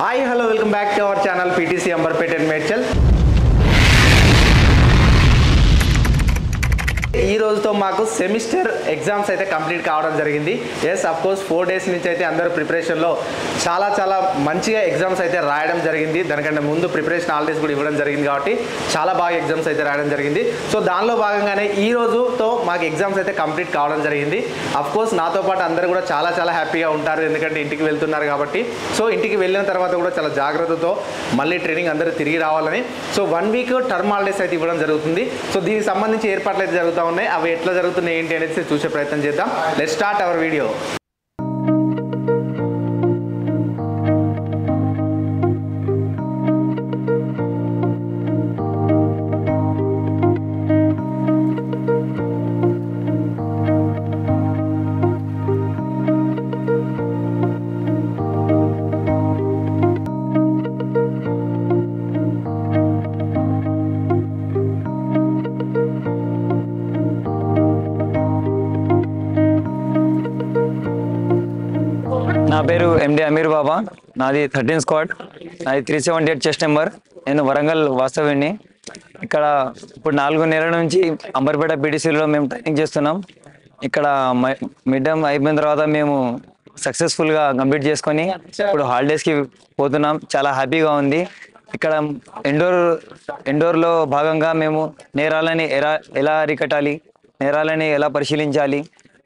Hi, hello, welcome back to our channel PTC Ambarpet and Medchal. ఈ రోజుతో మాకు semester exams అయితే complete కావడం జరిగింది. ఎస్ అఫ్ కోర్స్ 4 days నుంచి అయితే అందరూ ప్రిపరేషన్లో చాలా మంచిగా ఎగ్జామ్స్ అయితే రాయడం జరిగింది. దానికంటే ముందు ప్రిపరేషన్ హాలిడేస్ కూడా ఇవ్వడం జరిగింది కాబట్టి చాలా బాగా ఎగ్జామ్స్ అయితే రాయడం జరిగింది. సో దానిలో భాగంగానే ఈ రోజుతో మాకు ఎగ్జామ్స్ అయితే కంప్లీట్ కావడం జరిగింది. అఫ్ కోర్స్ నాతో పాటు అందరూ కూడా చాలా హ్యాపీగా ఉంటారు, ఎందుకంటే ఇంటికి వెళ్తున్నారు కాబట్టి. సో ఇంటికి వెళ్ళిన తర్వాత కూడా చాలా జాగ్రత్తతో మళ్ళీ ట్రైనింగ్ అందరూ తిరిగి రావాలని. సో 1 week టర్మ్ హాలిడేస్ అయితే ఇవ్వడం జరుగుతుంది. సో దీనికి సంబంధించి ఏర్పాట్లు అయితే జరుగుతూ ఉన్నాయి. అవి ఎట్లా జరుగుతున్నాయి ఏంటి అనేది చూసే ప్రయత్నం చేద్దాం. Let's start our video. నా పేరు ఎండి అమీర్ బాబా. నాది 13 స్క్వాడ్. నాది 378 చెస్ట్ నెంబర్. నేను వరంగల్ వాస్తవ్యుడిని. ఇక్కడ ఇప్పుడు 4 నెలల నుంచి అంబర్పేట పీటీసీలో మేము ట్రైనింగ్ చేస్తున్నాం. ఇక్కడ మిడ్ టర్మ్ అయిపోయిన తర్వాత మేము సక్సెస్ఫుల్గా కంప్లీట్ చేసుకొని ఇప్పుడు హాలిడేస్కి పోతున్నాం. చాలా హ్యాపీగా ఉంది. ఇక్కడ ఇండోర్లో భాగంగా మేము నేరాలని ఎలా అరికట్టాలి, నేరాలని ఎలా పరిశీలించాలి,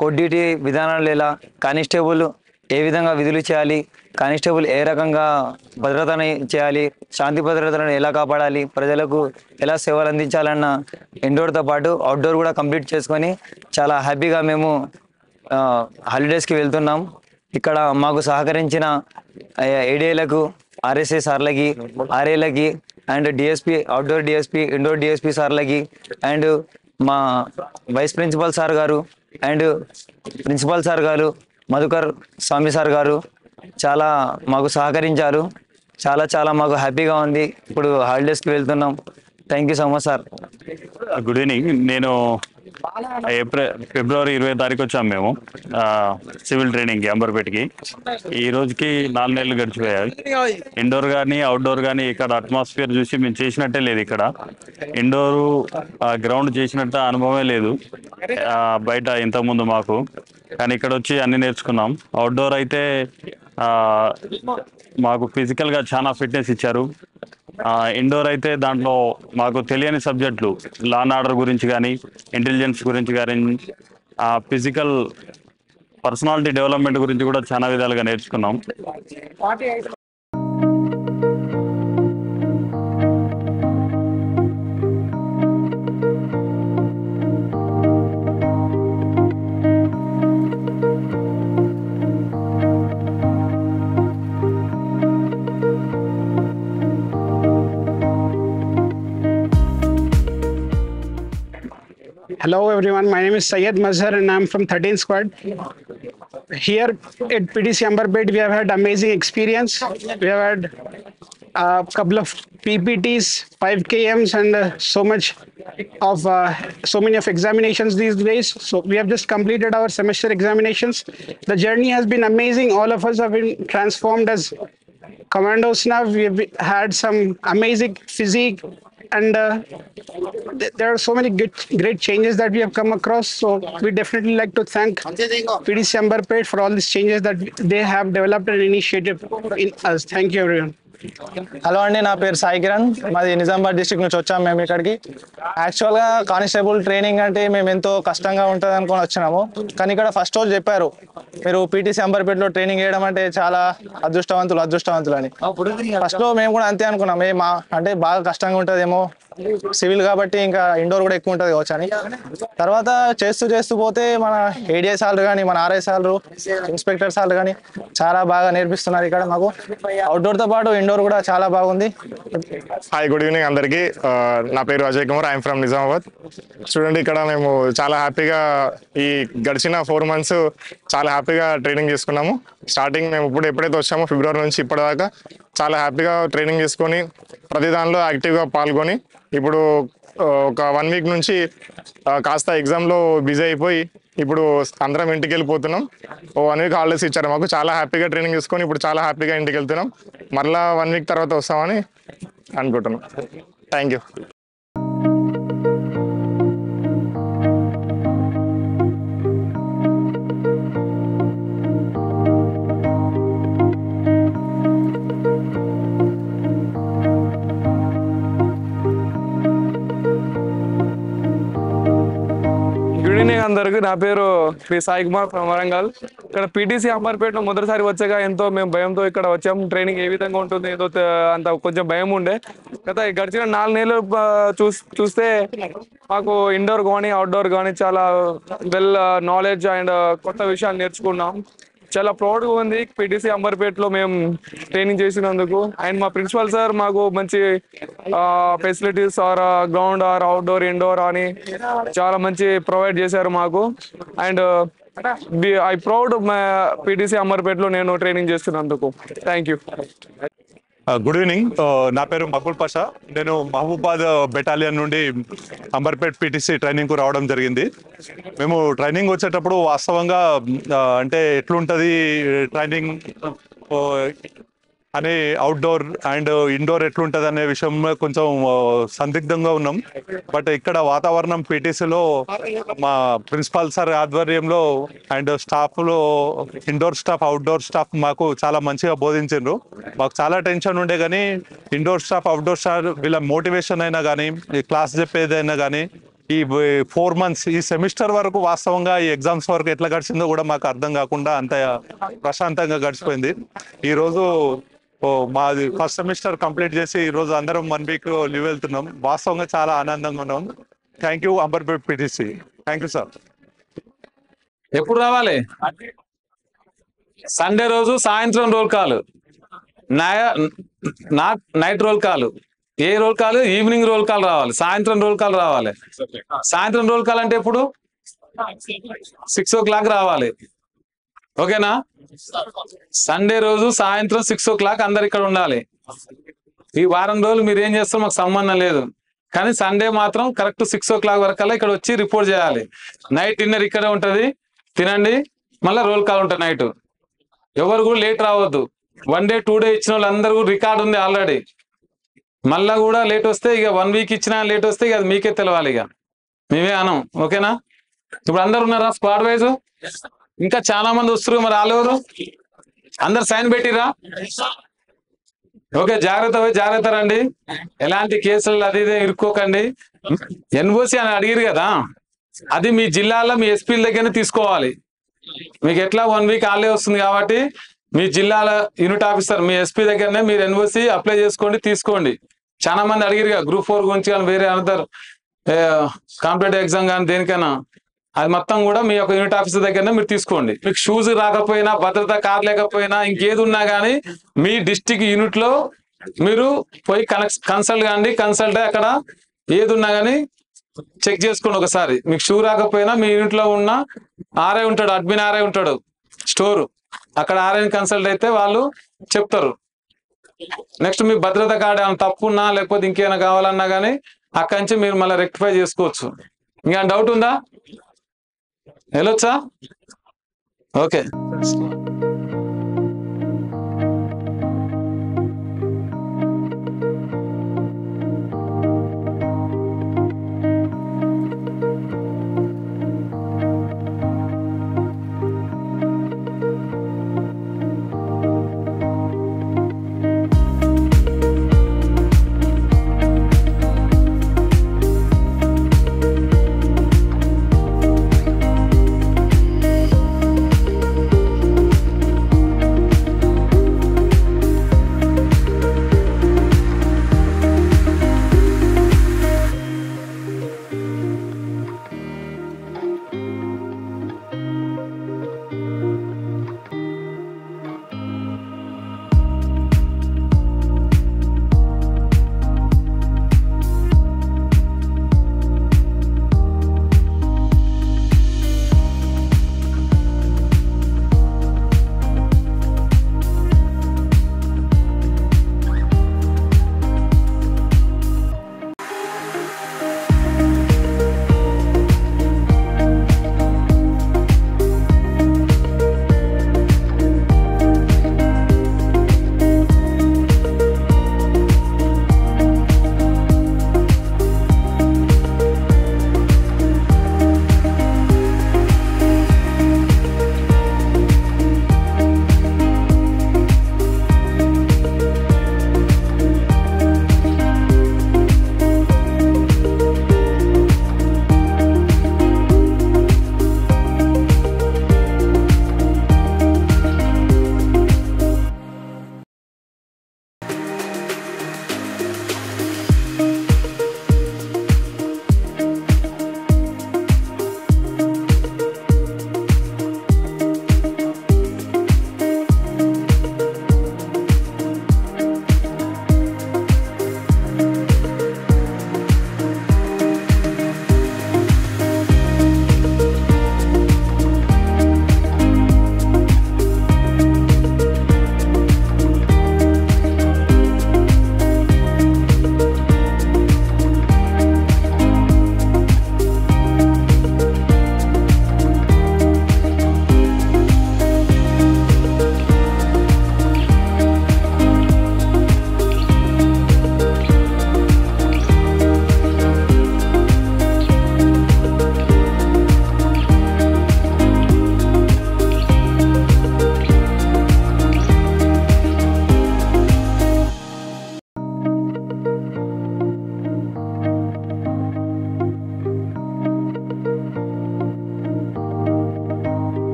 కోడ్ డ్యూటీ విధానాలు ఎలా, కానిస్టేబుల్ ఏ విధంగా విధులు చేయాలి, కానిస్టేబుల్ ఏ రకంగా భద్రతని చేయాలి, శాంతి భద్రతలను ఎలా కాపాడాలి, ప్రజలకు ఎలా సేవలు అందించాలన్న ఇండోర్తో పాటు అవుట్డోర్ కూడా కంప్లీట్ చేసుకొని చాలా హ్యాపీగా మేము హాలిడేస్కి వెళ్తున్నాం. ఇక్కడ మాకు సహకరించిన ఏడీఏలకు, ఆర్ఎస్ఏ సార్లకి, ఆర్ఏలకి and DSP, outdoor DSP, indoor DSP సార్లకి అండ్ మా వైస్ ప్రిన్సిపల్ సార్ గారు అండ్ ప్రిన్సిపల్ సార్ గారు మధుకర్ స్వామి సార్ గారు చాలా మాకు సహకరించారు. చాలా మాకు హ్యాపీగా ఉంది. ఇప్పుడు హాలిడేస్కి వెళ్తున్నాం. Thank you so much sir. Good evening. నేను ఫిబ్రవరి 20 తారీఖు వచ్చాము మేము సివిల్ ట్రైనింగ్కి అంబర్పేటకి. ఈ రోజుకి 4 నెలలు గడిచిపోయాయి. ఇండోర్ కానీ అవుట్డోర్ కానీ ఇక్కడ అట్మాస్ఫియర్ చూసి మేము చేసినట్టే లేదు. ఇక్కడ ఇండోరు గ్రౌండ్ చేసినట్టు అనుభవమే లేదు బయట ఇంతకుముందు మాకు. కానీ ఇక్కడ వచ్చి అన్ని నేర్చుకున్నాం. అవుట్డోర్ అయితే మాకు ఫిజికల్గా చాలా ఫిట్నెస్ ఇచ్చారు. ఇండోర్ అయితే దాంట్లో మాకు తెలియని సబ్జెక్టులు, లా అండ్ ఆర్డర్ గురించి కానీ, ఇంటెలిజెన్స్ గురించి కానీ, ఫిజికల్ పర్సనాలిటీ డెవలప్మెంట్ గురించి కూడా చాలా విధాలుగా నేర్చుకున్నాం. Hello everyone, my name is Syed Mazhar and I'm from 13 Squad. Here at PTC Ambarpet we have had amazing experience. We have had a couple of PPTs, 5 KMs and so many of examinations these days. So we have just completed our semester examinations. The journey has been amazing. All of us have been transformed as commandos now. We have had some amazing physique and there are so many great changes that we have come across. So we definitely like to thank PTC Ambarpet for all these changes that they have developed and initiated in us. Thank you everyone. Hello అండి, నా పేరు సాయి కిరణ్. మాది Nizamabad district నుంచి వచ్చాము మేము ఇక్కడికి. యాక్చువల్గా constable training అంటే మేము ఎంతో కష్టంగా ఉంటుంది అనుకొని వచ్చినాము. కానీ ఇక్కడ ఫస్ట్ రోజు చెప్పారు, మీరు పీటీసీ అంబర్పేటలో ట్రైనింగ్ చేయడం అంటే చాలా అదృష్టవంతులు అని. ఫస్ట్లో మేము కూడా అంతే అనుకున్నాం, అంటే బాగా కష్టంగా ఉంటుందేమో, సివిల్ కాబట్టి ఇంకా ఇండోర్ కూడా ఎక్కువ ఉంటుంది కావచ్చు అని. తర్వాత చేస్తూ పోతే మన ఏడిఐ సార్లు కానీ, మన ఆర్ఐ సార్లు, ఇన్స్పెక్టర్ సార్లు కానీ చాలా బాగా నేర్పిస్తున్నారు ఇక్కడ మాకు. అవుట్డోర్తో పాటు ఇండోర్ కూడా చాలా బాగుంది. హాయ్, గుడ్ ఈవినింగ్ అందరికీ. నా పేరు అజయ్ కుమార్, ఐఎమ్ ఫ్రమ్ నిజామాబాద్. చూడండి, ఇక్కడ మేము చాలా హ్యాపీగా ఈ గడిచిన 4 months చాలా హ్యాపీగా ట్రైనింగ్ చేసుకున్నాము. స్టార్టింగ్ మేము ఎప్పుడైతే వచ్చామో ఫిబ్రవరి నుంచి ఇప్పటిదాకా చాలా హ్యాపీగా ట్రైనింగ్ చేసుకొని ప్రతి దానిలో యాక్టివ్గా పాల్గొని ఇప్పుడు ఒక 1 week నుంచి కాస్త ఎగ్జామ్లో బిజీ అయిపోయి ఇప్పుడు అందరం ఇంటికి వెళ్ళిపోతున్నాం. 1 వీక్ హాలిడేస్ ఇచ్చారు మాకు. చాలా హ్యాపీగా ట్రైనింగ్ తీసుకొని ఇప్పుడు చాలా హ్యాపీగా ఇంటికి వెళ్తున్నాం. మరలా 1 వీక్ తర్వాత వస్తామని అనుకుంటున్నాం. Thank you. గుడ్ ఈవినింగ్ అందరికి. నా పేరు శ్రీ సాయి కుమార్ ఫ్రమ్ వరంగల్. ఇక్కడ పీటీసీ అంబర్పేటలో మొదటిసారి వచ్చాక మేము భయంతో ఇక్కడ వచ్చాము. ట్రైనింగ్ ఏ విధంగా ఉంటుంది ఏదో అంత కొంచెం భయం ఉండే. గడిచిన 4 నెలలు చూస్తే మాకు ఇండోర్ కానీ అవుట్డోర్ కానీ చాలా వెల్ నాలెడ్జ్ అండ్ కొత్త విషయాలు నేర్చుకున్నాం. చాలా ప్రౌడ్గా ఉంది పీటీసీ అంబర్పేటలో మేము ట్రైనింగ్ చేసినందుకు. అండ్ మా ప్రిన్సిపల్ సార్ మాకు మంచి facilities or ground or outdoor indoor అని చాలా మంచి ప్రొవైడ్ చేశారు మాకు. అండ్ ఐ ప్రౌడ్ పీటీసీ అంబర్పేటలో నేను ట్రైనింగ్ చేస్తున్నందుకు. Thank you. Good evening. నా పేరు మకుల్ పాషా. నేను మహబూబాద్ బెటాలియన్ నుండి అంబర్పేట్ పీటీసీ ట్రైనింగ్కు రావడం జరిగింది. మేము ట్రైనింగ్ వచ్చేటప్పుడు వాస్తవంగా అంటే ఎట్లుంటుంది ట్రైనింగ్ అని అవుట్డోర్ అండ్ ఇండోర్ ఎట్లుంటుంది అనే విషయంలో కొంచెం సందిగ్ధంగా ఉన్నాం. బట్ ఇక్కడ వాతావరణం పీటీసీలో మా ప్రిన్సిపాల్ సార్ ఆధ్వర్యంలో అండ్ స్టాఫ్లో ఇండోర్ స్టాఫ్ అవుట్డోర్ స్టాఫ్ మాకు చాలా మంచిగా బోధించారు. మాకు చాలా టెన్షన్ ఉండే కానీ ఇండోర్ స్టాఫ్ అవుట్డోర్ స్టాఫ్ వీళ్ళ మోటివేషన్ అయినా కానీ ఈ క్లాస్ చెప్పేదైనా కానీ ఈ 4 months ఈ సెమిస్టర్ వరకు వాస్తవంగా ఈ ఎగ్జామ్స్ వరకు ఎట్లా గడిచిందో కూడా మాకు అర్థం కాకుండా అంత ప్రశాంతంగా గడిచిపోయింది. ఈరోజు మాది ఫస్ట్ సెమిస్టర్ కంప్లీట్ చేసి ఈరోజు అందరం 1 week లీవ్ వెళ్తున్నాం. వాస్తవంగా చాలా ఆనందంగా ఉన్నాం. Thank you Amberpet PTC. Thank you sir. ఎప్పుడు రావాలి? సండే రోజు సాయంత్రం roll call, night roll call. ఏ roll call? Evening roll call రావాలి. సాయంత్రం రోల్ కాల్ రావాలి. సాయంత్రం రోల్ కాల్ అంటే ఎప్పుడు? 6 o'clock రావాలి. ఓకేనా? సండే రోజు సాయంత్రం 6 o'clock అందరు ఇక్కడ ఉండాలి. ఈ వారం రోజులు మీరు ఏం చేస్తారో మాకు సంబంధం లేదు, కానీ సండే మాత్రం కరెక్ట్ 6 o'clock వరకల్లా ఇక్కడ వచ్చి రిపోర్ట్ చేయాలి. నైట్ డిన్నర్ ఇక్కడే ఉంటుంది, తినండి. మళ్ళీ రోల్ కాల్ ఉంటుంది నైట్. ఎవరు కూడా లేట్ రావద్దు. 1 day 2 day ఇచ్చిన వాళ్ళందరూ రికార్డు ఉంది ఆల్రెడీ. మళ్ళా కూడా లేట్ వస్తే ఇక 1 week ఇచ్చినా లేట్ వస్తే ఇక అది మీకే తెలవాలి. ఇక మేమే అనం. ఓకేనా? ఇప్పుడు అందరు ఉన్నారా స్క్వాడ్ వైజ్? ఇంకా చాలా మంది వస్తారు. మరి వాళ్ళెవరు? అందరు సైన్ పెట్టిరా? ఓకే, జాగ్రత్త రండి. ఎలాంటి కేసులు అది ఇదే ఇరుక్కోకండి. ఎన్ఓసి అని అడిగిరు కదా, అది మీ జిల్లాలో మీ ఎస్పీల దగ్గరనే తీసుకోవాలి. మీకు ఎట్లా 1 week హాలిడే వస్తుంది కాబట్టి మీ జిల్లాల యూనిట్ ఆఫీసర్ మీ ఎస్పీ దగ్గరనే మీరు ఎన్ఓసి అప్లై చేసుకోండి, తీసుకోండి. చాలా మంది అడిగిరు కదా గ్రూప్ 4 గురించి కానీ వేరే అనదర్ కాంపిటేటివ్ ఎగ్జామ్ కానీ దేనికైనా, అది మొత్తం కూడా మీ యొక్క యూనిట్ ఆఫీసర్ దగ్గరనే మీరు తీసుకోండి. మీకు షూస్ రాకపోయినా, భద్రతా కార్డు లేకపోయినా, ఇంకేది ఉన్నా కానీ మీ డిస్టిక్ యూనిట్ లో మీరు పోయి కన్సల్ట్ కాండి. కన్సల్ట్ అక్కడ ఏది ఉన్నా కానీ చెక్ చేసుకోండి ఒకసారి. మీకు షూ రాకపోయినా మీ యూనిట్ లో ఉన్న ఆర్ఐ ఉంటాడు, అడ్మిన్ ఆర్ఐ ఉంటాడు స్టోర్, అక్కడ ఆర్ఐని కన్సల్ట్ అయితే వాళ్ళు చెప్తారు. నెక్స్ట్ మీ భద్రతా కార్డు ఏమైనా తప్పున్నా లేకపోతే ఇంకేమైనా కావాలన్నా కానీ అక్కడి నుంచి మీరు మళ్ళీ రెక్టిఫై చేసుకోవచ్చు. ఇంకా డౌట్ ఉందా? వెళ్ళొచ్చా? ఓకే.